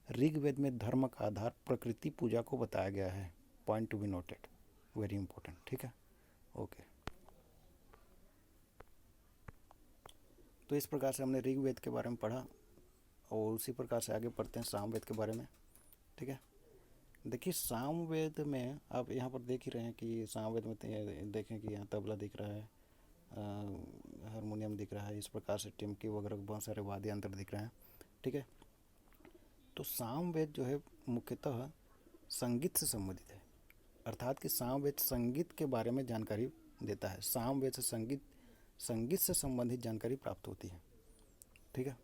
ऋग्वेद में धर्म का आधार प्रकृति पूजा को बताया गया है। Point to be noted, very important. ठीक है, ओके। तो इस प्रकार से हमने ऋग्वेद के बारे में पढ़ा और उसी प्रकार से आगे पढ़ते हैं सामवेद के बारे में। ठीक है, देखिए सामवेद में आप यहाँ पर देख ही रहे हैं कि सामवेद में देखें कि यहाँ तबला दिख रहा है, हारमोनियम दिख रहा है, इस प्रकार से टिमकी वगैरह बहुत सारे वाद्य यंत्र दिख रहे हैं। ठीक है, तो सामवेद जो है मुख्यतः संगीत से संबंधित है, अर्थात कि सामवेद संगीत के बारे में जानकारी देता है। सामवेद से संगीत से संबंधित जानकारी प्राप्त होती है। ठीक है,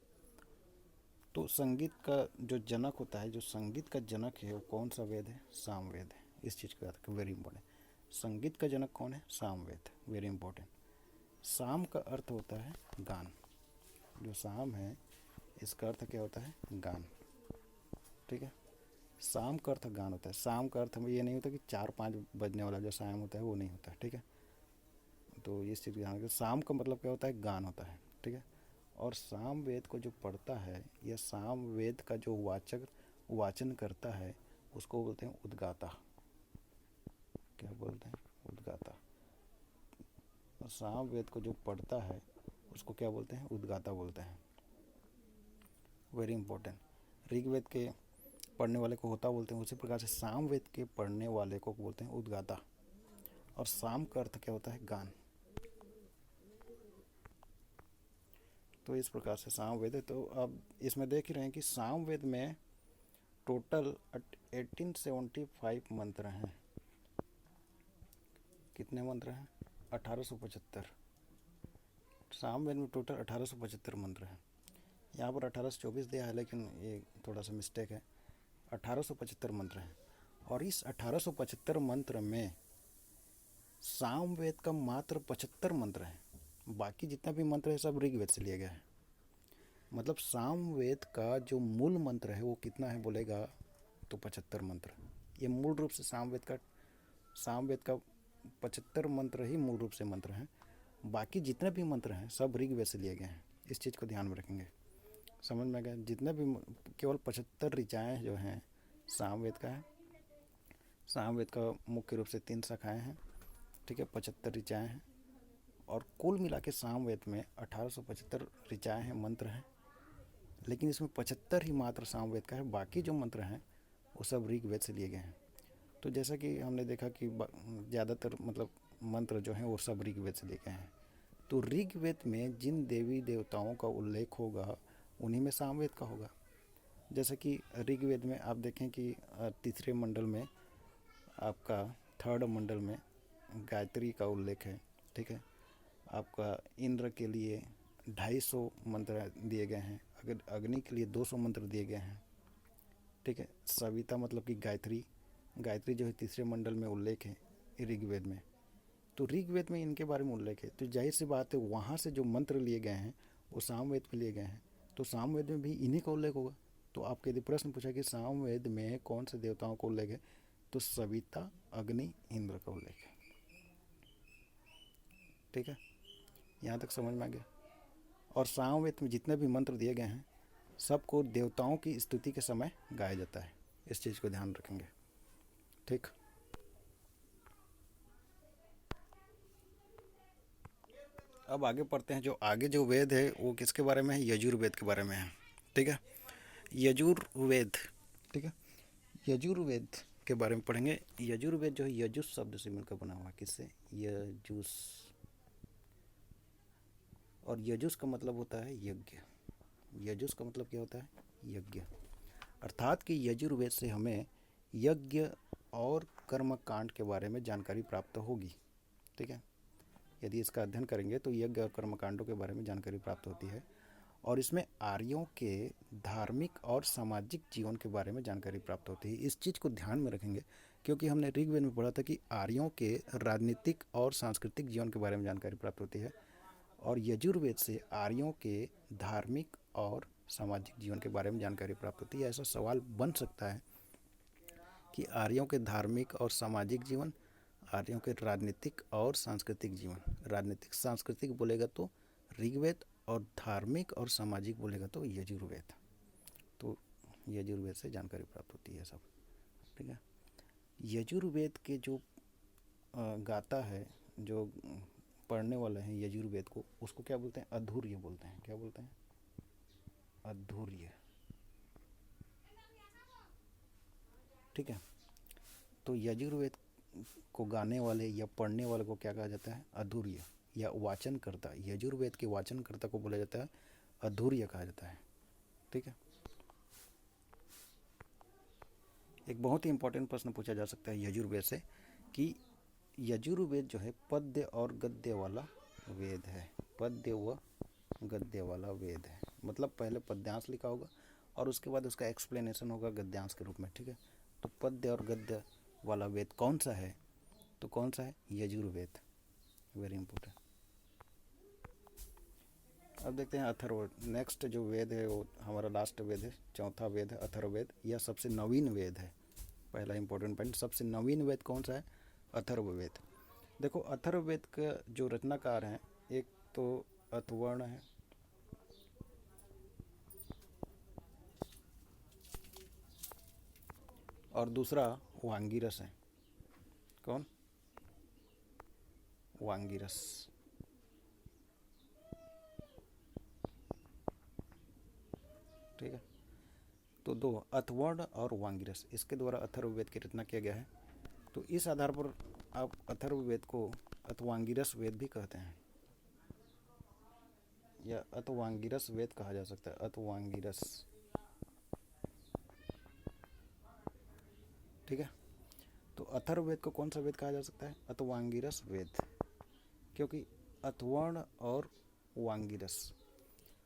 तो संगीत का जो जनक होता है, जो संगीत का जनक है वो कौन सा वेद है? सामवेद है। इस चीज़ को याद रखें, वेरी इंपॉर्टेंट। संगीत का जनक कौन है? Samaveda, very important. साम का अर्थ होता है गान। जो साम है इसका अर्थ क्या होता है? गान। ठीक है, शाम का अर्थ गान होता है। शाम का अर्थ में ये नहीं होता कि 4-5 बजने वाला जो शाम होता है वो नहीं होता है। ठीक है, तो इस चीज़ ध्यान रखें, शाम का मतलब क्या होता है? गान होता है। ठीक है, और साम वेद को जो पढ़ता है या साम वेद का जो वाचन करता है उसको बोलते हैं उद्गाता। क्या बोलते हैं? उद्गाता। और साम वेद को जो पढ़ता है उसको क्या बोलते हैं? उद्गाता बोलते हैं। Very important. ऋग्वेद के पढ़ने वाले को होता बोलते हैं, उसी प्रकार से सामवेद के पढ़ने वाले को बोलते हैं उद्गाता। और साम का अर्थ क्या होता है? गान। तो इस प्रकार से सामवेद है। तो अब इसमें देख ही रहे हैं कि सामवेद में टोटल 1875 मंत्र हैं। कितने मंत्र हैं? 1875। सामवेद में टोटल 1875 मंत्र हैं। यहाँ पर 1824 दिया है लेकिन ये थोड़ा सा मिस्टेक है, 1875 मंत्र हैं। और इस 1875 मंत्र में सामवेद का मात्र 75 मंत्र हैं। बाकी जितना भी मंत्र है सब ऋग्वेद से लिए गए हैं। मतलब सामवेद का जो मूल मंत्र है वो कितना है बोलेगा तो 75 मंत्र। ये मूल रूप से सामवेद का 75 मंत्र ही मूल रूप से मंत्र हैं। बाकी जितने भी मंत्र हैं सब ऋग्वेद से लिए गए हैं। इस चीज़ को ध्यान में रखेंगे, समझ में आ गया? जितने भी केवल 75 ऋचाएँ जो हैं सामवेद का है। सामवेद का मुख्य रूप से 3 शाखाएँ हैं। ठीक है, 75 ऋचाएँ हैं और कुल मिला के सामवेद में 1875 ऋचाएँ हैं, मंत्र हैं। लेकिन इसमें 75 ही मात्र सामवेद का है, बाकी जो मंत्र हैं वो सब ऋग्वेद से लिए गए हैं। तो जैसा कि हमने देखा कि ज़्यादातर मतलब मंत्र जो हैं वो सब ऋग्वेद से लिए गए हैं। तो ऋग्वेद में जिन देवी देवताओं का उल्लेख होगा उन्हीं में सामवेद का होगा। जैसे कि ऋग्वेद में आप देखें कि तीसरे मंडल में आपका 3rd मंडल में गायत्री का उल्लेख है। ठीक है, आपका इंद्र के लिए 250 मंत्र दिए गए हैं, अगर अग्नि के लिए 200 मंत्र दिए गए हैं। ठीक है, सविता मतलब कि गायत्री जो है तीसरे मंडल में उल्लेख है ऋग्वेद में। तो ऋग्वेद में इनके बारे में उल्लेख है, तो जाहिर सी बात है वहाँ से जो मंत्र लिए गए हैं वो सामवेद में लिए गए हैं, तो सामवेद में भी इन्हीं का उल्लेख होगा। तो आपके यदि प्रश्न पूछा कि सामवेद में कौन से देवताओं का उल्लेख है, तो सविता, अग्नि, इंद्र का उल्लेख है। ठीक है, यहाँ तक समझ में आ गया? और सामवेद में जितने भी मंत्र दिए गए हैं सबको देवताओं की स्तुति के समय गाया जाता है। इस चीज़ को ध्यान रखेंगे। ठीक, अब आगे पढ़ते हैं। जो आगे जो वेद है वो किसके बारे में है? यजुर्वेद के बारे में है। ठीक है, यजुर्वेद। ठीक है, यजुर्वेद के बारे में पढ़ेंगे। यजुर्वेद जो है यजुस शब्द से मिलकर बना हुआ है। किससे? यजुस। और यजुस का मतलब होता है यज्ञ। यजुस का मतलब क्या होता है? यज्ञ। अर्थात कि यजुर्वेद से हमें यज्ञ और कर्म कांड के बारे में जानकारी प्राप्त होगी। ठीक है, यदि इसका अध्ययन करेंगे तो यज्ञ और कर्म कांडों के बारे में जानकारी प्राप्त होती है। और इसमें आर्यों के धार्मिक और सामाजिक जीवन के बारे में जानकारी प्राप्त होती है। इस चीज़ को ध्यान में रखेंगे क्योंकि हमने ऋग्वेद में पढ़ा था कि आर्यों के राजनीतिक और सांस्कृतिक जीवन के बारे में जानकारी प्राप्त होती है, और यजुर्वेद से आर्यों के धार्मिक और सामाजिक जीवन के बारे में जानकारी प्राप्त होती है। ऐसा सवाल बन सकता है कि आर्यों के धार्मिक और सामाजिक जीवन, आर्यों के राजनीतिक और सांस्कृतिक जीवन। राजनीतिक सांस्कृतिक बोलेगा तो ऋग्वेद, और धार्मिक और सामाजिक बोलेगा तो यजुर्वेद। तो यजुर्वेद से जानकारी प्राप्त होती है सब। ठीक है, यजुर्वेद के जो गाता है, जो पढ़ने वाले हैं यजुर्वेद को, उसको क्या बोलते हैं? अधूर्य बोलते हैं। क्या बोलते हैं? अधूर्य। ठीक है। तो यजुर्वेद को गाने वाले या पढ़ने वाले को क्या कहा जाता है? अधूर्य या वाचनकर्ता। यजुर्वेद के वाचनकर्ता को बोला जाता है अधूर्य कहा जाता है। ठीक है। एक बहुत ही इंपॉर्टेंट प्रश्न पूछा जा सकता है यजुर्वेद से कि यजुर्वेद जो है पद्य और गद्य वाला वेद है। पद्य व गद्य वाला वेद है, मतलब पहले पद्यांश लिखा होगा और उसके बाद उसका एक्सप्लेनेशन होगा गद्यांश के रूप में। ठीक है। तो पद्य और गद्य वाला वेद कौन सा है? तो कौन सा है? यजुर्वेद। Very important. अब देखते हैं अथर्ववेद। नेक्स्ट जो वेद है वो हमारा लास्ट वेद है, चौथा वेद है अथर्ववेद। यह सबसे नवीन वेद है। पहला इंपॉर्टेंट पॉइंट, सबसे नवीन वेद कौन सा है? अथर्ववेद। देखो अथर्ववेद का जो रचनाकार हैं, एक तो अथर्वण है, और दूसरा वांगिरस है। कौन? वांगिरस। ठीक है। तो दो, अथर्वण और वांगिरस, इसके द्वारा अथर्ववेद की रचना किया गया है। तो इस आधार पर आप अथर्ववेद को अथवांगिरस वेद भी कहते हैं, या अथवांगिरस वेद कहा जा सकता है। अथवांगिरस। ठीक है। तो अथर्ववेद को कौन सा वेद कहा जा सकता है? अथवांगिरस वेद, क्योंकि अथर्वण और वांगिरस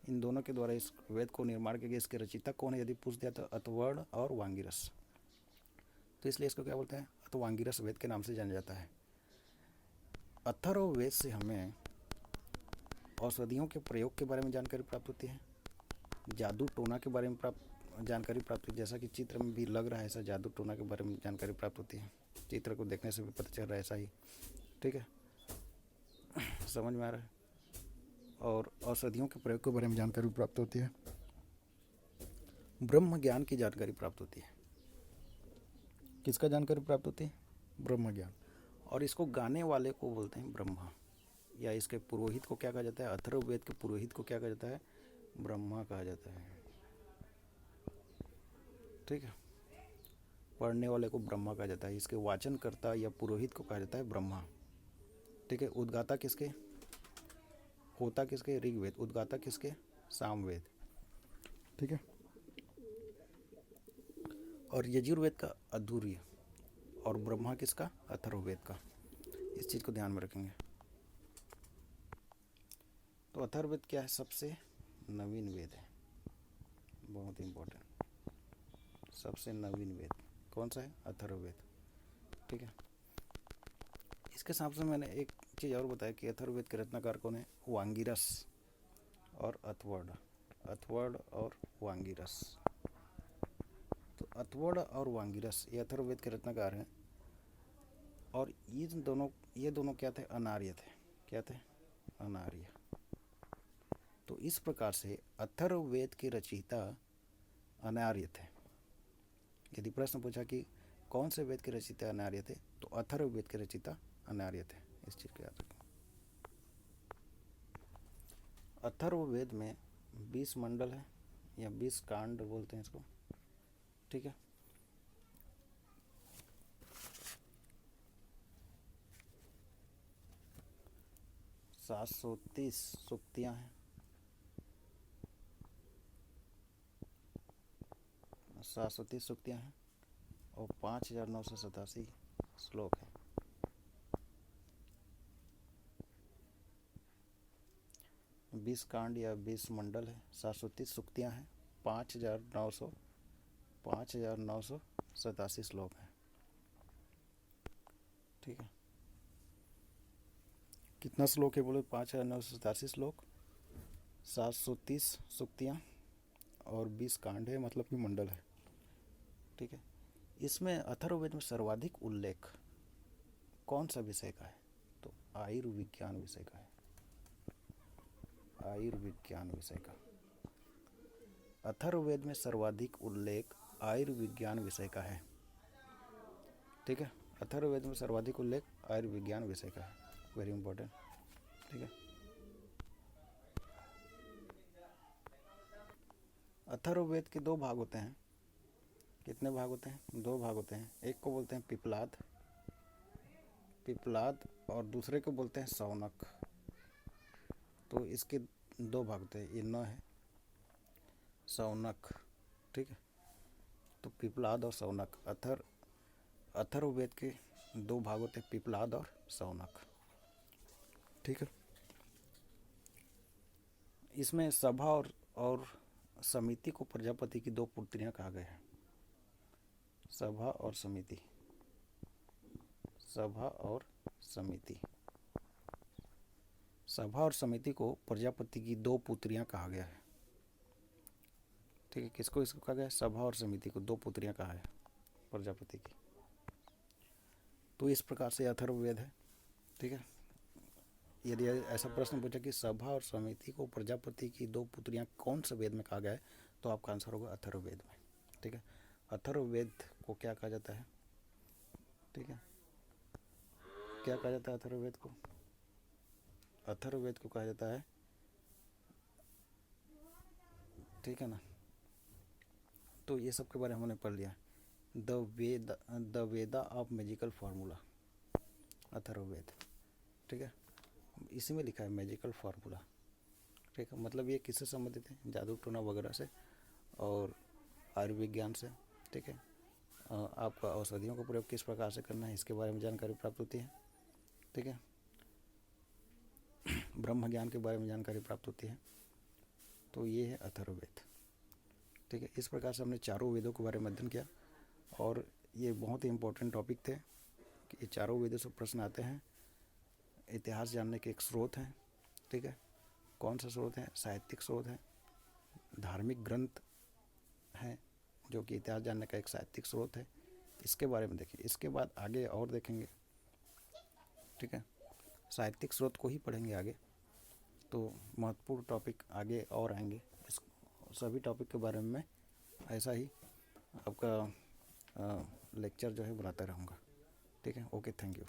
इन दोनों के द्वारा इस वेद को निर्माण किया गया। इसके रचिता कौन है यदि पूछ दिया तो अथर्वण और वांगिरस, तो इसलिए इसको क्या बोलते हैं? अथवांगिरस वेद के नाम से जाना जाता है। अथर्ववेद से हमें औषधियों के प्रयोग के बारे में जानकारी प्राप्त होती है, जादू टोना के बारे में जानकारी प्राप्त होती है, जैसा कि चित्र में भी लग रहा है ऐसा जादू टोना के बारे में जानकारी प्राप्त होती है। चित्र को देखने से भी पता चल रहा है ऐसा ही। ठीक है, समझ में आ रहा है। और औषधियों के प्रयोग के बारे में जानकारी प्राप्त होती है। ब्रह्म ज्ञान की जानकारी प्राप्त होती है। किसका जानकारी प्राप्त होती है? ब्रह्म ज्ञान। और इसको गाने वाले को बोलते हैं ब्रह्मा, या इसके पुरोहित को क्या कहा जाता है? अथर्ववेद के पुरोहित को क्या कहा जाता है? ब्रह्मा कहा जाता है। ठीक है। पढ़ने वाले को ब्रह्मा कहा जाता है। इसके वाचनकर्ता या पुरोहित को कहा जाता है ब्रह्मा। ठीक है। उद्गाता किसके? होता किसके? ऋग्वेद। उद्गाता किसके? सामवेद। ठीक है। और यजुर्वेद का अधूर्य, और ब्रह्मा किसका? अथर्ववेद का। इस चीज़ को ध्यान में रखेंगे। तो अथर्ववेद क्या है? सबसे नवीन वेद है। बहुत इंपॉर्टेंट। सबसे नवीन वेद कौन सा है? अथर्ववेद। ठीक है। इसके साथ से मैंने एक चीज़ और बताया कि अथर्ववेद के रचनाकार कौन है? वांगिरस और अथर्वण। अथर्वण और वांगिरस। तो अथर्वण और वांगिरस ये अथर्ववेद के रचनाकार हैं। और ये दोनों क्या थे? अनार्य थे। क्या थे? अनार्य। तो इस प्रकार से अथर्ववेद के रचयिता अनार्य थे। यदि प्रश्न पूछा कि कौन से वेद के रचयिता अनार्य थे, तो अथर्ववेद के रचयिता अनार्य थे। इस चीज़ को याद रखें। अथर्ववेद में 20 मंडल है, या 20 कांड बोलते हैं इसको। ठीक है। सात 730 सूक्तियाँ हैं। 730 सूक्तियाँ हैं और 5987 श्लोक हैं। 20 कांड या 20 मंडल है, 730 सूक्तियाँ हैं, 5987 श्लोक हैं। ठीक है। कितना श्लोक है बोले? 5987 श्लोक, 730 सूक्तियाँ और 20 कांड है, मतलब कि मंडल है। ठीक है। इसमें अथर्ववेद में सर्वाधिक उल्लेख कौन सा विषय का है? तो आयुर्विज्ञान विषय का है। आयुर्विज्ञान विषय का। अथर्ववेद में सर्वाधिक उल्लेख आयुर्विज्ञान विषय का है। ठीक है। अथर्ववेद में सर्वाधिक उल्लेख आयुर्विज्ञान विषय का है। Very important. ठीक है। अथर्ववेद के दो भाग होते हैं। कितने भाग होते हैं? 2 भाग होते हैं। एक को बोलते हैं पिपलाद, पिपलाद, और दूसरे को बोलते हैं शौनक। तो इसके 2 भाग होते हैं, ये न है शौनक, ठीक है। तो पिपलाद और शौनक, अथर्ववेद के 2 भाग होते हैं, पिपलाद और शौनक, ठीक है। इसमें सभा और समिति को प्रजापति की 2 पुत्रियां कहा गया है। सभा और समिति, सभा और समिति, सभा और समिति को प्रजापति की 2 पुत्रियां कहा गया है, ठीक है। किसको इसको कहा गया है? सभा और समिति को 2 पुत्रियां कहा है प्रजापति की। तो इस प्रकार से अथर्ववेद है, ठीक है। यदि ऐसा प्रश्न पूछा कि सभा और समिति को प्रजापति की 2 पुत्रियां कौन से वेद में कहा गया है, तो आपका आंसर होगा अथर्ववेद में, ठीक है। अथर्ववेद को क्या कहा जाता है, ठीक है, क्या कहा जाता है अथर्ववेद को? अथर्ववेद को कहा जाता है, ठीक है ना। तो ये सब के बारे में हमने पढ़ लिया। The Veda of magical formula, Atharvaveda, ठीक है। इसी में लिखा है मैजिकल फार्मूला, ठीक है। मतलब ये किससे संबंधित है? जादू टोना वगैरह से और आयुर्विज्ञान से, ठीक है। आपका औषधियों का प्रयोग किस प्रकार से करना है, इसके बारे में जानकारी प्राप्त होती है, ठीक है। ब्रह्म ज्ञान के बारे में जानकारी प्राप्त होती है। तो ये है अथर्ववेद, ठीक है। इस प्रकार से हमने चारों वेदों के बारे में अध्ययन किया, और ये बहुत ही इम्पोर्टेंट टॉपिक थे कि ये चारों वेदों से प्रश्न आते हैं। इतिहास जानने के एक स्रोत हैं, ठीक है। कौन सा स्रोत है? साहित्यिक स्रोत है, धार्मिक ग्रंथ है, जो कि इतिहास जानने का एक साहित्यिक स्रोत है। इसके बारे में देखिए, इसके बाद आगे और देखेंगे, ठीक है। साहित्यिक स्रोत को ही पढ़ेंगे आगे, तो महत्वपूर्ण टॉपिक आगे और आएंगे। इस सभी टॉपिक के बारे में ऐसा ही आपका लेक्चर जो है बनाता रहूँगा, ठीक है। Okay, thank you.